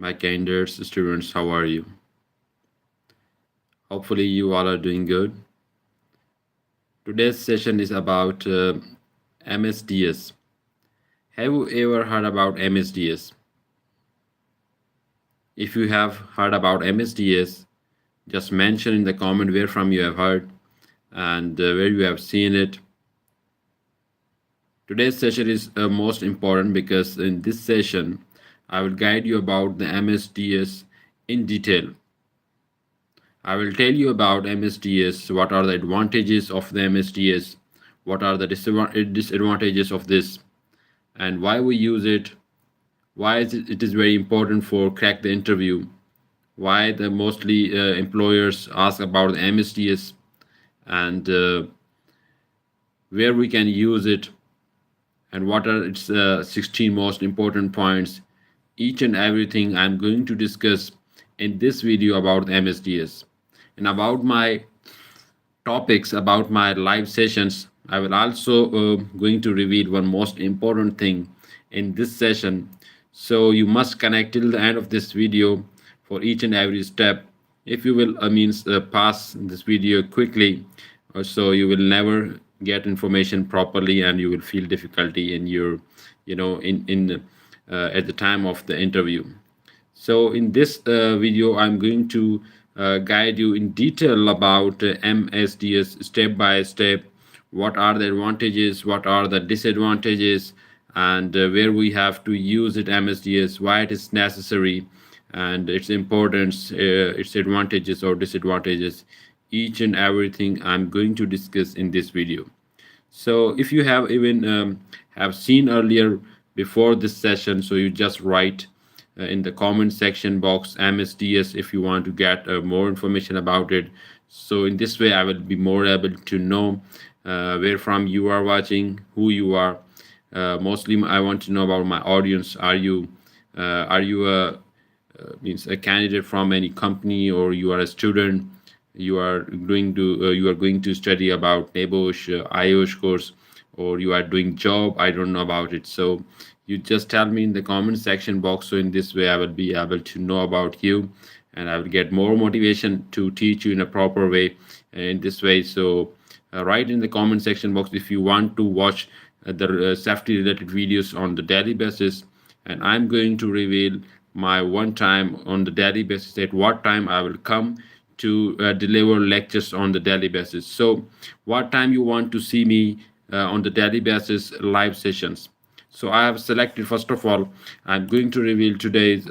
My candidates, students, how are you? Hopefully, you all are doing good. Today's session is about MSDS. Have you ever heard about MSDS? If you have heard about MSDS, just mention in the comment where from you have heard and where you have seen it. Today's session is most important because in this session, I will guide you about the MSDS in detail. I will tell you about MSDS, what are the advantages of the MSDS, what are the disadvantages of this, and why we use it, why it is very important for crack the interview, why the mostly employers ask about the MSDS, and where we can use it, and what are its 16 most important points. Each and everything I'm going to discuss in this video about the MSDS. And about my topics, about my live sessions, I will also going to reveal one most important thing in this session. So you must connect till the end of this video for each and every step. If you will means pass this video quickly, so you will never get information properly and you will feel difficulty in your in at the time of the interview. So in this video, I'm going to guide you in detail about MSDS step by step. What are the advantages? What are the disadvantages? And where we have to use it MSDS, why it is necessary, and its importance, its advantages or disadvantages. Each and everything I'm going to discuss in this video. So if you have even have seen earlier before this session, so you just write in the comment section box MSDS if you want to get more information about it. So in this way, I will be more able to know where from you are watching, who you are. Mostly, I want to know about my audience. Are you a means a candidate from any company, or you are a student? You are going to study about NEBOSH, IOSH course, or you are doing job. I don't know about it. So you just tell me in the comment section box. So in this way, I will be able to know about you, and I will get more motivation to teach you in a proper way. In this way, so write in the comment section box if you want to watch the safety related videos on the daily basis, and I'm going to reveal my one time on the daily basis at what time I will come to deliver lectures on the daily basis. So what time you want to see me on the daily basis live sessions. So I have selected, first of all, I'm going to reveal today's,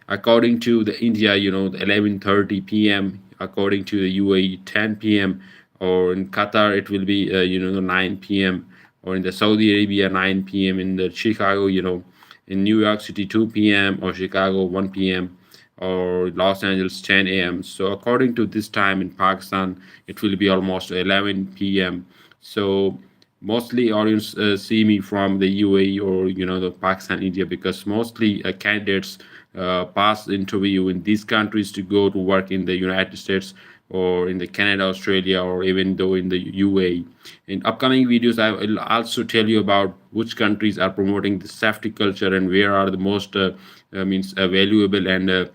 according to the India, the 11:30 p.m., according to the UAE 10 p.m., or in Qatar it will be, the 9 p.m., or in the Saudi Arabia 9 p.m., in the Chicago, in New York City 2 p.m., or Chicago 1 p.m., or Los Angeles 10 a.m. So according to this time in Pakistan, it will be almost 11 p.m. So mostly audience see me from the UAE or the Pakistan, India, because mostly candidates pass the interview in these countries to go to work in the United States or in the Canada, Australia, or even though in the UAE. In upcoming videos, I will also tell you about which countries are promoting the safety culture and where are the most means valuable and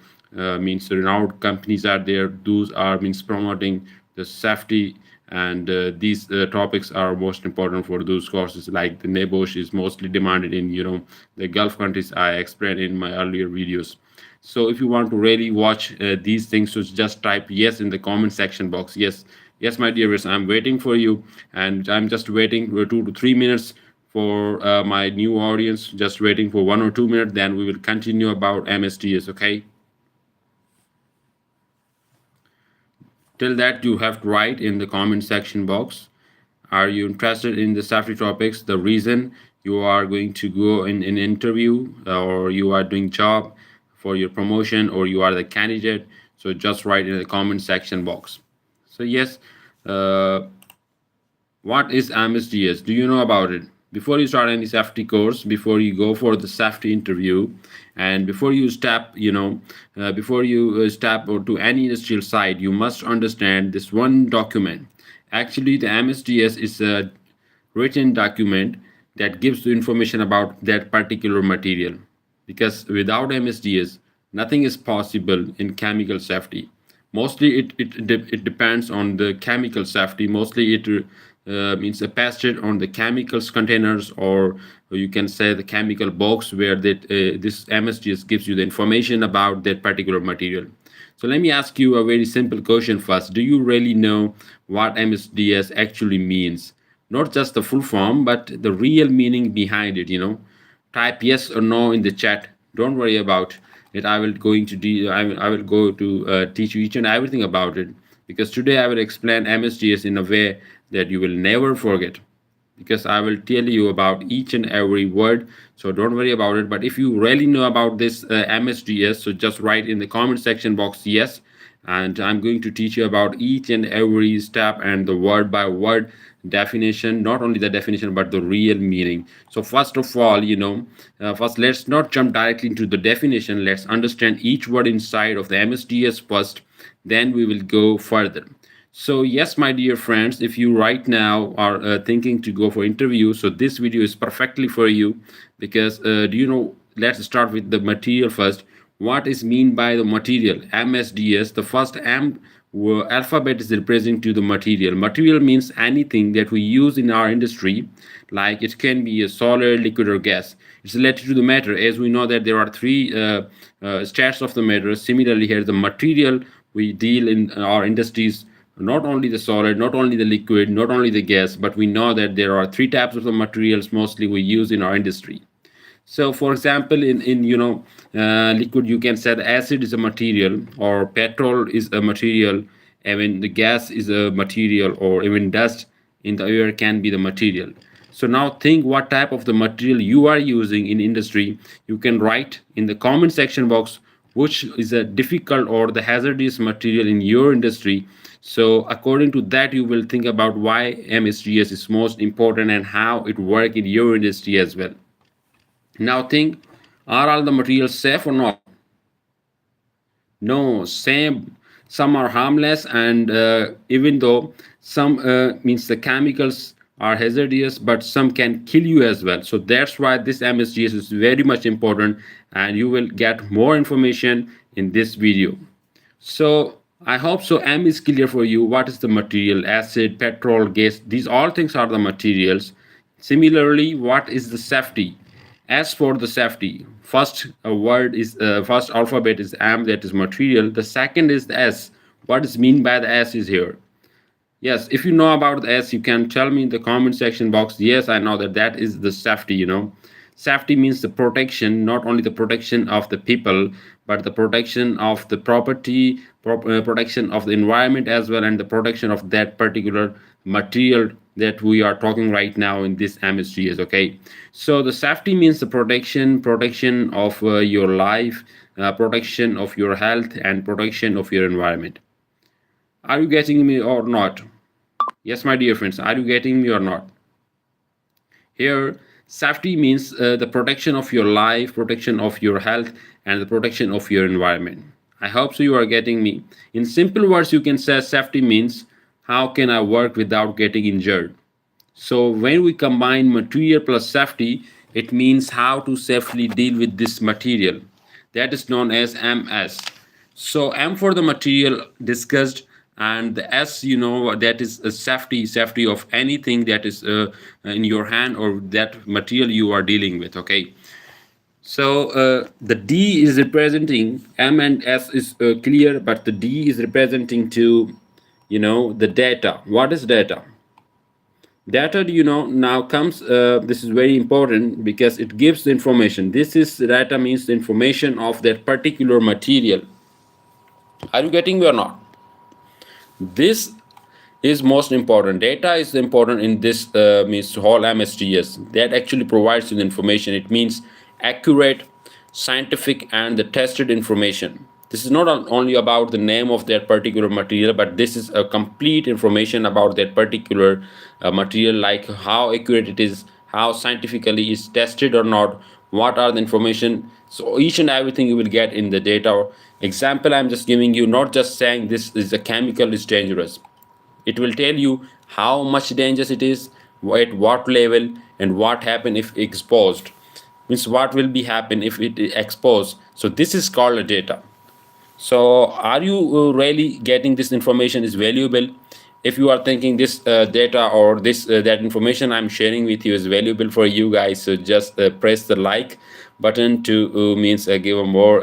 means renowned companies are there. Those are means promoting the safety, and these topics are most important for those courses. Like the NEBOSH is mostly demanded in the Gulf countries. I explained in my earlier videos. So if you want to really watch these things, so just type yes in the comment section box. Yes, yes, my dear viewers, I'm waiting for you, and I'm just waiting for 2 to 3 minutes for my new audience. Just waiting for 1 or 2 minutes. Then we will continue about MSDS. Okay. Till that, you have to write in the comment section box. Are you interested in the safety topics? The reason you are going to go in an interview, or you are doing job for your promotion, or you are the candidate. So just write in the comment section box. So yes, uh, what is MSDS? Do you know about it? Before you start any safety course, before you go for the safety interview, and before you step, before you step or to any industrial site, you must understand this one document. Actually, the MSDS is a written document that gives the information about that particular material. Because without MSDS, Nothing is possible in chemical safety. Mostly it depends on the chemical safety. Mostly it means based on the chemicals containers, or you can say the chemical box where that this MSDS gives you the information about that particular material. So let me ask you a very simple question first. Do you really know what MSDS actually means? Not just the full form, but the real meaning behind it, you know. Type yes or no in the chat. Don't worry about it. I will going to I will go to teach you each and everything about it, because today I will explain MSDS in a way that you will never forget, because I will tell you about each and every word. So don't worry about it. But if you really know about this MSDS, so just write in the comment section box yes, and I'm going to teach you about each and every step and the word by word definition, not only the definition but the real meaning. So first of all, first let's not jump directly into the definition. Let's understand each word inside of the MSDS first, then we will go further. So yes, my dear friends, if you right now are thinking to go for interview, so this video is perfectly for you, because do you know? Let's start with the material first. What is mean by the material? MSDS. The first M alphabet is representing to the material. Material means anything that we use in our industry, like it can be a solid, liquid, or gas. It's related to the matter, as we know that there are three stats of the matter. Similarly, here the material we deal in our industries, not only the solid, not only the liquid, not only the gas, but we know that there are three types of the materials mostly we use in our industry. So for example, in liquid, you can say the acid is a material, or petrol is a material, even the gas is a material, or even dust in the air can be the material. So now think what type of the material you are using in industry. You can write in the comment section box which is a difficult or the hazardous material in your industry. So according to that, you will think about why MSGS is most important and how it work in your industry as well. Now think, are all the materials safe or not? No, same. Some are harmless, and even though some means the chemicals are hazardous, but some can kill you as well. So that's why this MSGS is very much important, and you will get more information in this video. So I hope so M is clear for you. What is the material? Acid, petrol, gas. These all things are the materials. Similarly, what is the safety? As for the safety, first word is first alphabet is M, that is material. The second is the S. What is mean by the S is here. Yes, if you know about the S, you can tell me in the comment section box. Yes, I know that that is the safety, you know. Safety means the protection, not only the protection of the people, but the protection of the property, protection of the environment as well, and the protection of that particular material that we are talking right now in this MSGS. Okay, so the safety means the protection of your life, protection of your health, and protection of your environment. Are you getting me or not? Yes, my dear friends, are you getting me or not? Here, safety means the protection of your life, protection of your health, and the protection of your environment. I hope so you are getting me. In simple words, you can say safety means how can I work without getting injured. So when we combine material plus safety, it means how to safely deal with this material. That is known as MS. So M for the material discussed, and the S, you know, that is a safety of anything that is in your hand or that material you are dealing with. Okay. So the D is representing M and S is clear, but the D is representing to, you know, the data. What is data? Data, you know, now comes, this is very important because it gives the information. This is data means the information of that particular material. Are you getting me or not? This is most important. Data is important in this means whole MSDS. That actually provides you the information. It means accurate, scientific, and the tested information. This is not only about the name of that particular material, but this is a complete information about that particular material, like how accurate it is, how scientifically is tested or not, what are the information. So each and everything you will get in the data. Example I'm just giving you, not just saying this is a chemical is dangerous. It will tell you how much dangerous it is, at what level, and what happen if exposed. means what will be happen if it expose. So this is called a data. So are you really getting this information is valuable? If you are thinking this data or this that information I'm sharing with you is valuable for you guys, so just press the like button to means give a more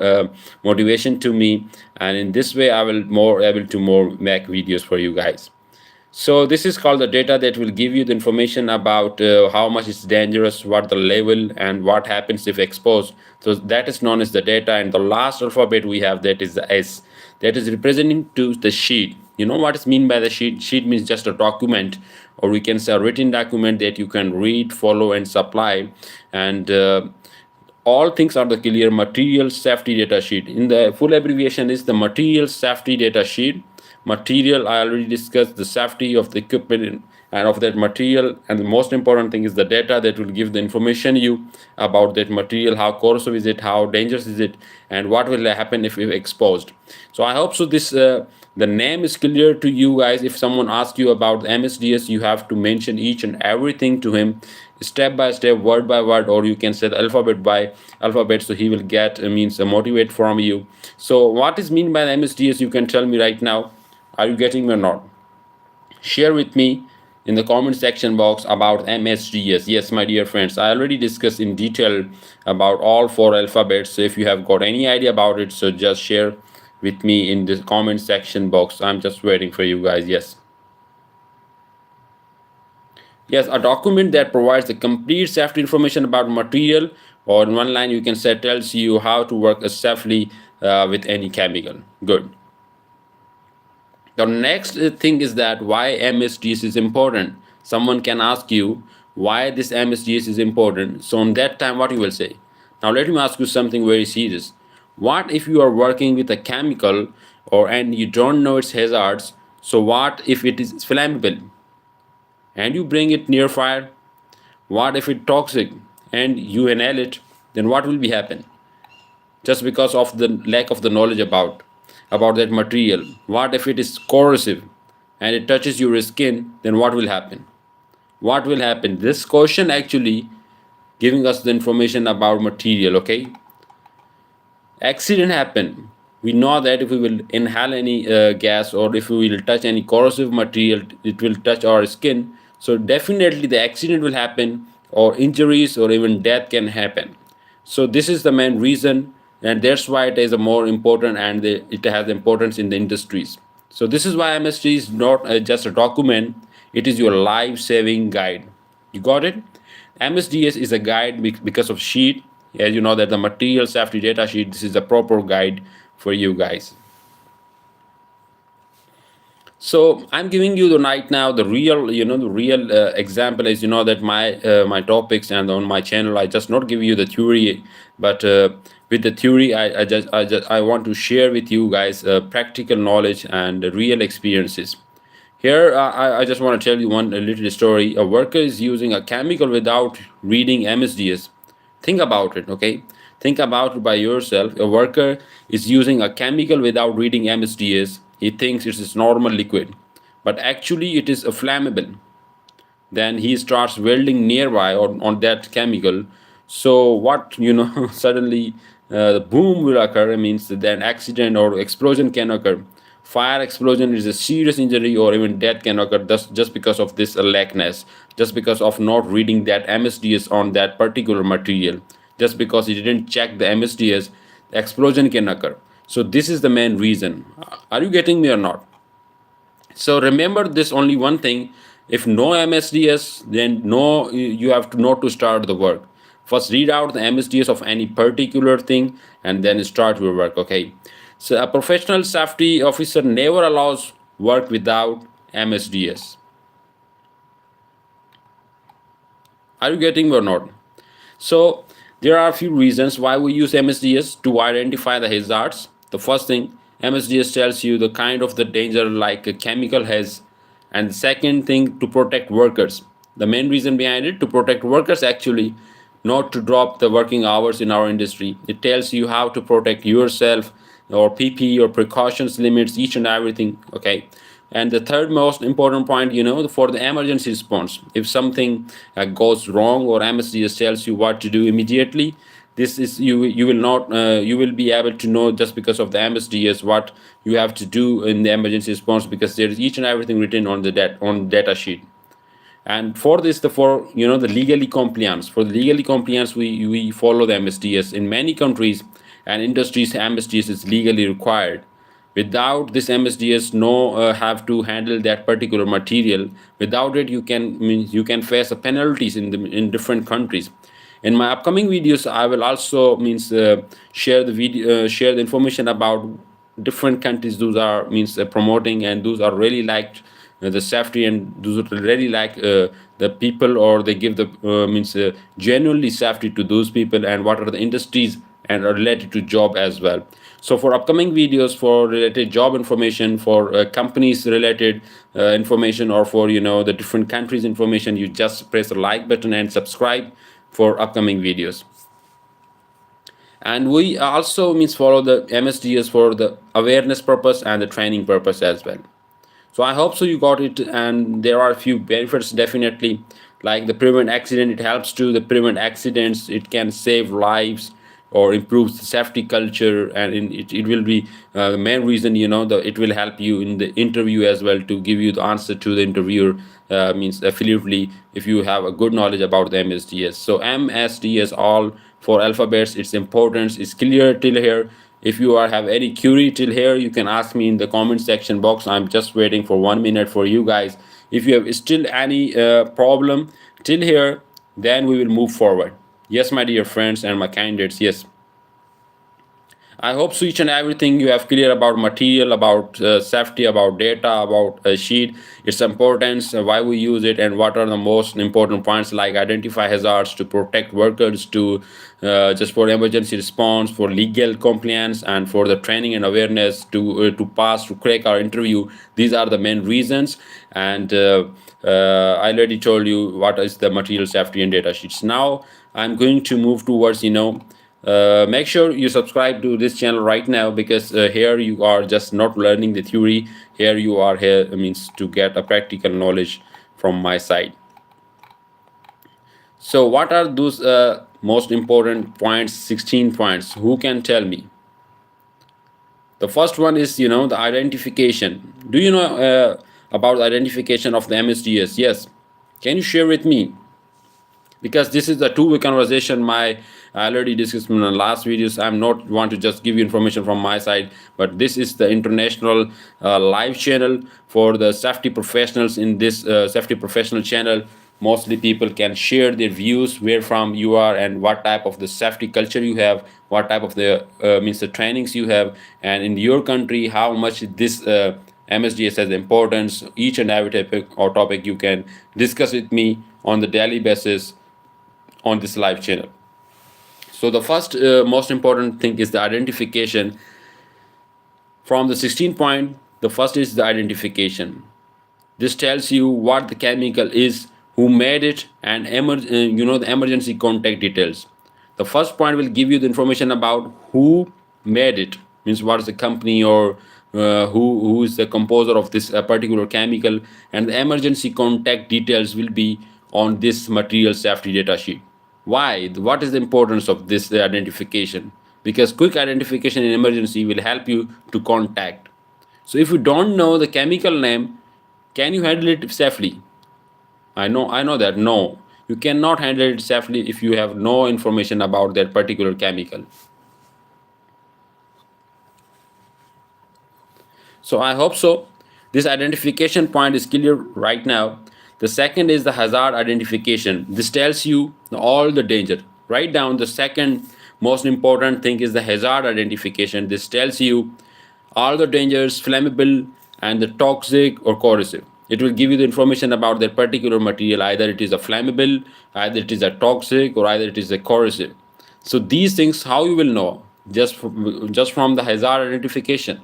motivation to me, and in this way I will more able to more make videos for you guys. So this is called the data that will give you the information about how much it's dangerous, what the level, and what happens if exposed. So that is known as the data. And the last alphabet we have, that is the S, that is representing to the sheet. You know what is mean by the sheet? Sheet means just a document, or we can say a written document that you can read, follow, and supply. And all things are the clear material safety data sheet. In the full abbreviation is the material safety data sheet. Material, I already discussed the safety of the equipment and of that material, and the most important thing is the data that will give the information you about that material, how corrosive is it, how dangerous is it, and what will happen if exposed. So I hope so this the name is clear to you guys. If someone asks you about MSDS, you have to mention each and everything to him step by step, word by word, or you can say the alphabet by alphabet, so he will get means motivate from you. So what is mean by the MSDS, you can tell me right now. Are you getting me or not? Share with me in the comment section box about MSDS. Yes, my dear friends, I already discussed in detail about all four alphabets. So if you have got any idea about it, so just share with me in the comment section box. I'm just waiting for you guys. Yes. Yes, a document that provides the complete safety information about material, or in one line you can say tells you how to work safely with any chemical. Good. The next thing is that why MSDS is important. Someone can ask you why this MSDS is important. So on that time, what you will say? Now let me ask you something very serious. What if you are working with a chemical or and you don't know its hazards? So what if it is flammable and you bring it near fire? What if it's toxic and you inhale it? Then what will be happen? Just because of the lack of the knowledge about that material. What if it is corrosive and it touches your skin? Then what will happen? What will happen? This question actually giving us the information about material. Okay, accident happen. We know that if we will inhale any gas, or if we will touch any corrosive material, it will touch our skin. So definitely the accident will happen, or injuries or even death can happen. So this is the main reason, and that's why it is a more important, and it has importance in the industries. So this is why MST is not just a document, it is your life saving guide. You got it? MSDS is a guide because of sheet. As you know that the material safety data sheet, this is a proper guide for you guys. So I'm giving you the right now the real, the real example is, that my topics, and on my channel I just not give you the theory, but with the theory I want to share with you guys practical knowledge and real experiences. Here I just want to tell you one little story. A worker is using a chemical without reading MSDS. Think about it, okay? Think about it by yourself. A worker is using a chemical without reading MSDS. He thinks it is normal liquid, but actually it is a flammable. Then he starts welding nearby on that chemical. So what, suddenly the boom will occur. It means that an accident or explosion can occur. Fire explosion is a serious injury, or even death can occur just because of this lackness, just because of not reading that MSDS on that particular material. Just because he didn't check the MSDS, the explosion can occur. So this is the main reason. Are you getting me or not? So remember this only one thing. If no MSDS, then no, you have to know to start the work. First read out the MSDS of any particular thing and then start your work, okay? So a professional safety officer never allows work without MSDS. Are you getting me or not? So there are a few reasons why we use MSDS to identify the hazards. The first thing, MSDS tells you the kind of the danger like a chemical has. And the second thing, to protect workers. The main reason behind it, to protect workers actually, not to drop the working hours in our industry. It tells you how to protect yourself, or PPE or precautions limits, each and everything, okay? And the third most important point, for the emergency response, if something goes wrong or MSDS tells you what to do immediately, this is you will not you will be able to know just because of the MSDS what you have to do in the emergency response, because there is each and everything written on the data sheet. And for this, the legally compliance, for the legally compliance, we follow the MSDS in many countries and industries. MSDS is legally required. Without this MSDS, no have to handle that particular material. Without it, you can face penalties in different countries. In my upcoming videos, I will also share the information about different countries those are promoting, and those are really liked the safety, and those are really like the people, or they give the genuinely safety to those people, and what are the industries and are related to job as well. So for upcoming videos for related job information, for companies related information, or for the different countries information, you just press the like button and subscribe for upcoming videos. And we also follow the MSDS for the awareness purpose and the training purpose as well. So I hope so you got it, and there are a few benefits definitely, like the prevent accident. It helps to the prevent accidents. It can save lives or improves the safety culture, and it will be the main reason. It will help you in the interview as well, to give you the answer to the interviewer, affiliately, if you have a good knowledge about the MSDS. So MSDS, all for alphabets, its importance is clear till here. If you have any query till here, you can ask me in the comment section box. I'm just waiting for 1 minute for you guys. If you have still any problem till here, then we will move forward. Yes, my dear friends and my candidates, yes. I hope so each and everything you have clear about material, about safety, about data, about a sheet, its importance, why we use it, and what are the most important points, like identify hazards to protect workers, to just for emergency response, for legal compliance, and for the training and awareness to pass, to crack our interview. These are the main reasons. And I already told you what is the material safety and data sheets. Now I'm going to move towards make sure you subscribe to this channel right now, because here you are just not learning the theory. Here you are here means to get a practical knowledge from my side. So what are those most important points? 16 points. Who can tell me? The first one is the identification. Do you know about the identification of the MSDS? Yes. Can you share with me? Because this is a two-way conversation. I already discussed in the last videos. I'm not want to just give you information from my side, but this is the international live channel for the safety professionals. In this safety professional channel, mostly people can share their views, where from you are, and what type of the safety culture you have, what type of the the trainings you have, and in your country how much this MSDS has importance. Each and every topic you can discuss with me on the daily basis on this live channel. So the first most important thing is the identification. From the 16 point, the first is the identification. This tells you what the chemical is, who made it, and the emergency contact details. The first point will give you the information about who made it, means what is the company, or who is the composer of this particular chemical, and the emergency contact details will be on this material safety data sheet. Why? What is the importance of this identification? Because quick identification in emergency will help you to contact. So if you don't know the chemical name, can you handle it safely? I know that no, you cannot handle it safely if you have no information about that particular chemical. So I hope so. This identification point is clear right now. The second is the hazard identification. This tells you all the danger. Write down the second most important thing is the hazard identification. This tells you all the dangers, flammable and the toxic or corrosive. It will give you the information about that particular material. Either it is a flammable, either it is a toxic, or either it is a corrosive. So these things, how you will know? Just from the hazard identification.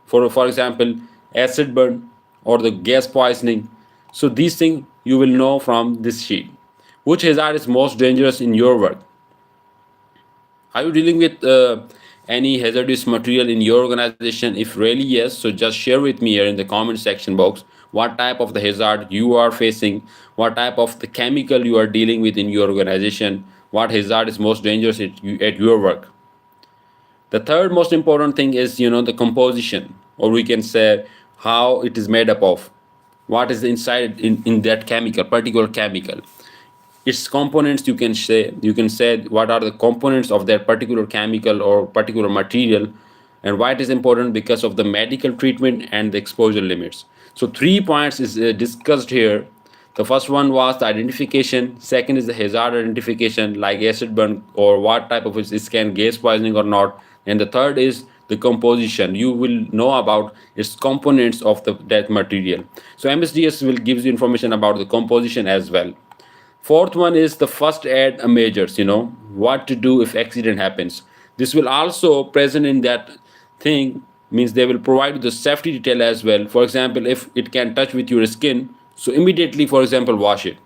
For example, acid burn or the gas poisoning. So these things you will know from this sheet. Which hazard is most dangerous in your work? Are you dealing with any hazardous material in your organization? If really yes, so just share with me here in the comment section box what type of the hazard you are facing, what type of the chemical you are dealing with in your organization, what hazard is most dangerous at your work. The third most important thing is, the composition, or we can say how it is made up of, what is inside in that chemical, particular chemical, its components. You can say what are the components of that particular chemical or particular material, and why it is important because of the medical treatment and the exposure limits. So 3 points is discussed here. The first one was the identification, second is the hazard identification like acid burn or what type of is can gas poisoning or not, and the third is the composition. You will know about its components of that material. So MSDS will gives you information about the composition as well. Fourth one is the first aid measures, what to do if accident happens. This will also present in that thing, means they will provide you the safety detail as well. For example, if it can touch with your skin, so immediately, for example, wash it.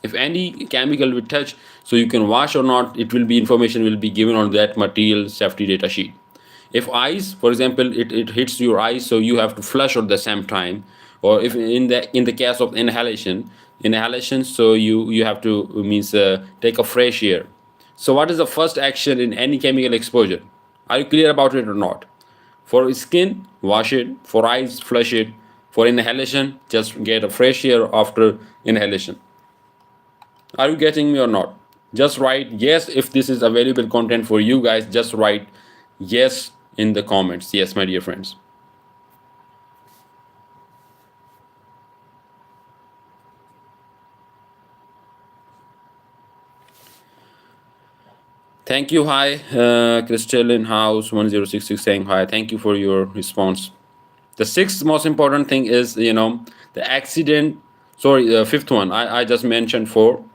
If any chemical will touch, so you can wash or not, it will be information will be given on that material safety data sheet. If eyes, for example, it hits your eyes, so you have to flush at the same time. Or if in the case of inhalation, so you have to means take a fresh air. So what is the first action in any chemical exposure? Are you clear about it or not? For skin, wash it. For eyes, flush it. For inhalation, just get a fresh air after inhalation. Are you getting me or not? Just write yes if this is available content for you guys. Just write yes in the comments. Yes, my dear friends. Thank you. Hi, Crystalline House 1066 saying hi. Thank you for your response. The sixth most important thing is, the accident. Sorry, the fifth one. I just mentioned four.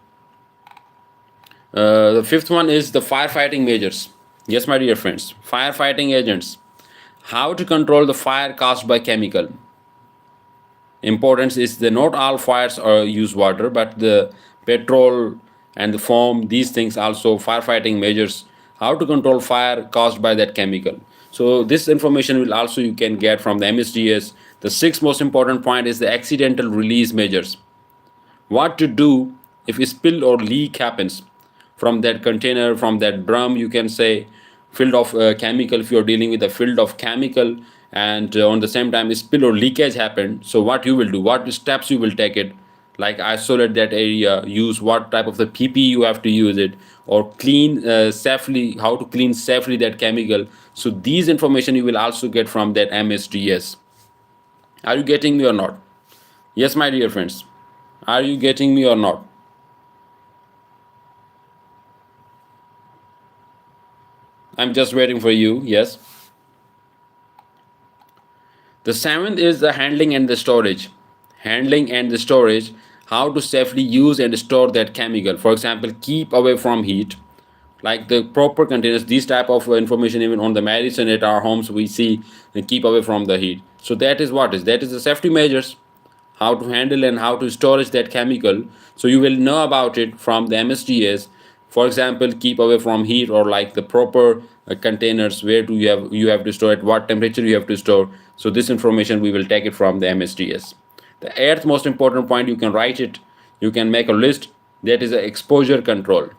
The fifth one is the firefighting measures. Yes, my dear friends. Firefighting agents. How to control the fire caused by chemical. Importance is that not all fires use water, but the petrol and the foam, these things also firefighting measures, how to control fire caused by that chemical. So this information will also you can get from the MSDS. The sixth most important point is the accidental release measures. What to do if a spill or leak happens from that container, from that drum, you can say, filled of chemical. If you're dealing with a field of chemical, and on the same time a spill or leakage happened, so what you will do, what steps you will take it, like isolate that area, use what type of the PP you have to use it, or clean safely, how to clean safely that chemical. So these information you will also get from that MSDS. Are you getting me or not? Yes, my dear friends. Are you getting me or not? I'm just waiting for you. Yes. The seventh is the handling and the storage. Handling and the storage, how to safely use and store that chemical. For example, keep away from heat, like the proper containers. These type of information even on the medicine at our homes we see, and keep away from the heat. So that is that is the safety measures, how to handle and how to storage that chemical. So you will know about it from the MSDS. For example, keep away from heat, or like the proper containers, where do you have to store, at what temperature you have to store. So this information we will take it from the MSDS. The eighth most important point, you can write it, you can make a list, that is the exposure control.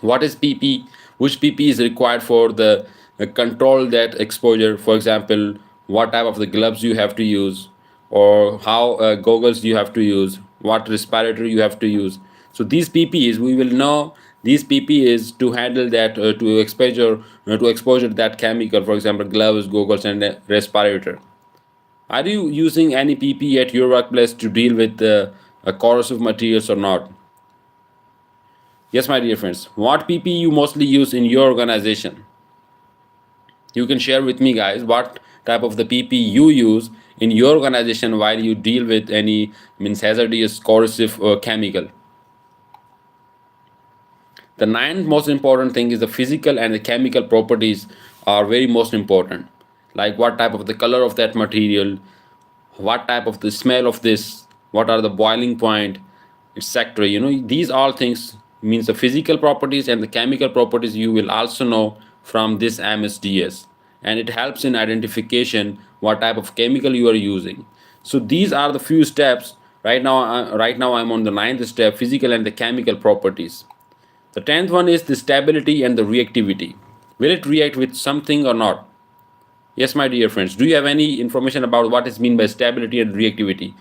What is PP, which PP is required for the control that exposure. For example, what type of the gloves you have to use, or how goggles you have to use, what respirator you have to use. So these PPs we will know, these PPs to handle that to exposure that chemical. For example, gloves, goggles, and respirator. Are you using any PP at your workplace to deal with corrosive materials or not? Yes, my dear friends. What PP you mostly use in your organization? You can share with me, guys, what type of the PP you use in your organization while you deal with any means hazardous corrosive chemical. The ninth most important thing is the physical and the chemical properties are very most important. Like what type of the color of that material, what type of the smell of this, what are the boiling point, etc. These all things means the physical properties and the chemical properties you will also know from this MSDS, and it helps in identification what type of chemical you are using. So these are the few steps. Right now I'm on the ninth step, physical and the chemical properties. The 10th one is the stability and the reactivity. Will it react with something or not? Yes, my dear friends, do you have any information about what is meant by stability and reactivity?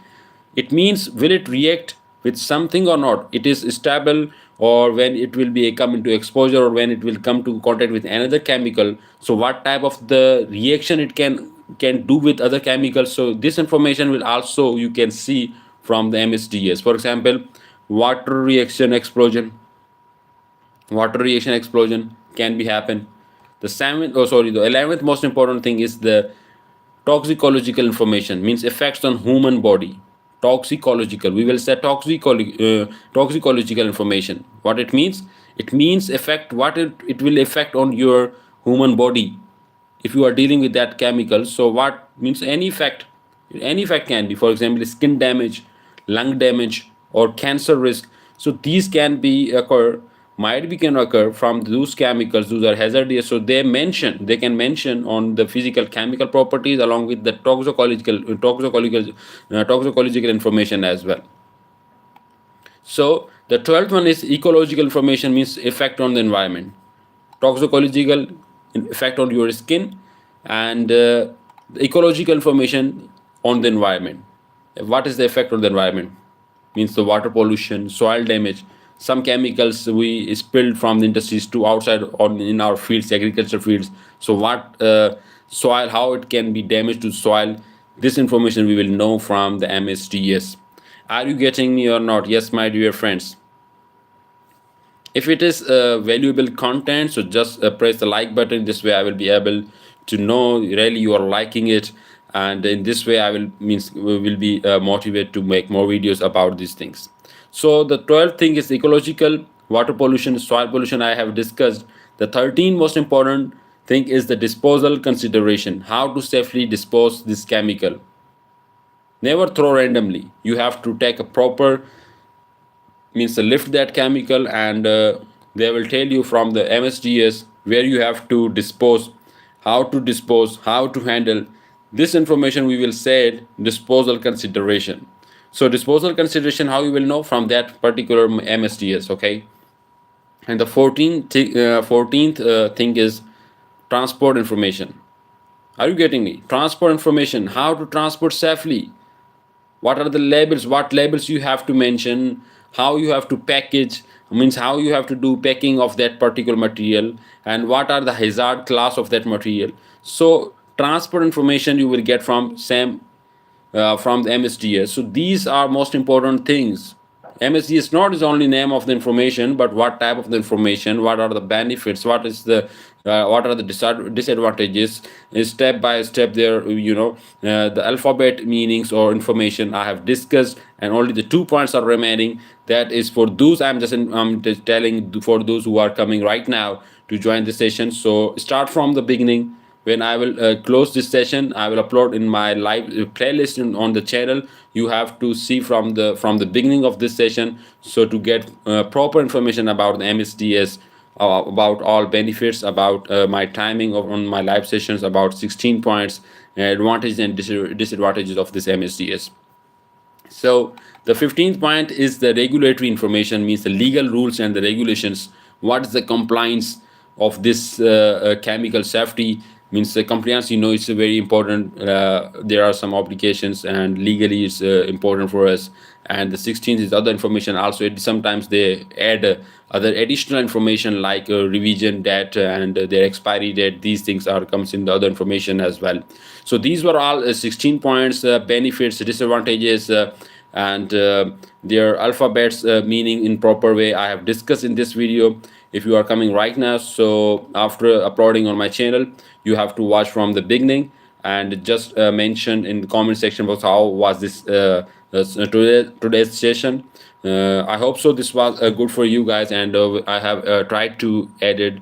It means will it react with something or not? It is stable, or when it will be come into exposure, or when it will come to contact with another chemical. So what type of the reaction it can do with other chemicals? So this information will also you can see from the MSDS. For example, water reaction explosion. Water reaction explosion can be happen. The 11th most important thing is the toxicological information, means effects on human body. Toxicological, we will say toxicological information. What it means effect, what it will affect on your human body if you are dealing with that chemical. So what means any effect can be, for example, skin damage, lung damage, or cancer risk. So these can be occur, might be can occur from those chemicals. Those are hazardous, so they can mention on the physical chemical properties along with the toxicological information as well. So the 12th one is ecological information, means effect on the environment. Toxicological effect on your skin, and the ecological information on the environment. What is the effect on the environment? Means the water pollution, soil damage, some chemicals we spilled from the industries to outside on in our fields, agriculture fields. So what soil, how it can be damaged to soil. This information we will know from the MSDS. Are you getting me or not? Yes, my dear friends. If it is valuable content, so just press the like button. This way I will be able to know really you are liking it, and in this way I will be motivated to make more videos about these things. So the 12th thing is ecological, water pollution, soil pollution I have discussed. The 13th most important thing is the disposal consideration, how to safely dispose this chemical. Never throw randomly. You have to take a proper, means lift that chemical, and they will tell you from the MSDS where you have to dispose, how to handle. This information we will say disposal consideration. So disposal consideration, how you will know from that particular MSDS, okay? And the 14th thing is transport information. Are you getting me? Transport information, how to transport safely. What are the labels, what labels you have to mention, how you have to package, means how you have to do packing of that particular material, and what are the hazard class of that material. So transport information you will get from from the MSDS. So these are most important things. MSDS not is only name of the information, but what type of the information, what are the benefits, what are the disadvantages. Step by step there, the alphabet meanings or information I have discussed, and only the 2 points are remaining. That is for those, I'm just telling for those who are coming right now to join the session. So start from the beginning. When I will close this session, I will upload in my live playlist on the channel. You have to see from the beginning of this session, so to get proper information about the MSDS, about all benefits, about my timing on my live sessions, about 16 points, advantages and disadvantages of this MSDS. So the 15th point is the regulatory information, means the legal rules and the regulations. What is the compliance of this chemical safety? Means the compliance, it's very important. There are some obligations, and legally it's important for us. And the 16th is other information. Also, sometimes they add other additional information like revision date and their expiry date. These things comes in the other information as well. So these were all 16 points, benefits, disadvantages, and their alphabets meaning in proper way I have discussed in this video. If you are coming right now, so after uploading on my channel, you have to watch from the beginning, and just mention in the comment section box how was this today's session. I hope so this was good for you guys, and I have tried to add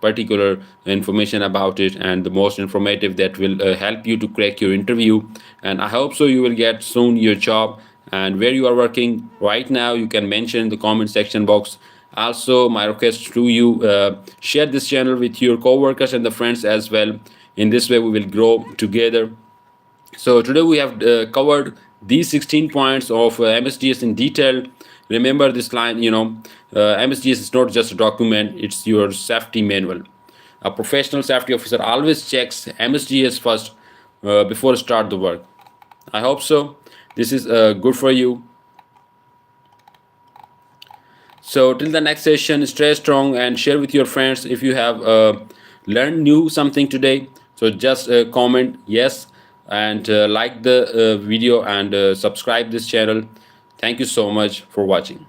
particular information about it, and the most informative that will help you to crack your interview. And I hope so you will get soon your job. And where you are working right now, you can mention in the comment section box, Also, my request to you, share this channel with your co-workers and the friends as well. In this way we will grow together. So today we have covered these 16 points of MSDS in detail. Remember this line, MSDS is not just a document, it's your safety manual. A professional safety officer always checks MSDS first before start the work. I hope so. This is good for you. So till the next session, stay strong and share with your friends if you have learned new something today. So just comment yes and like the video and subscribe this channel. Thank you so much for watching.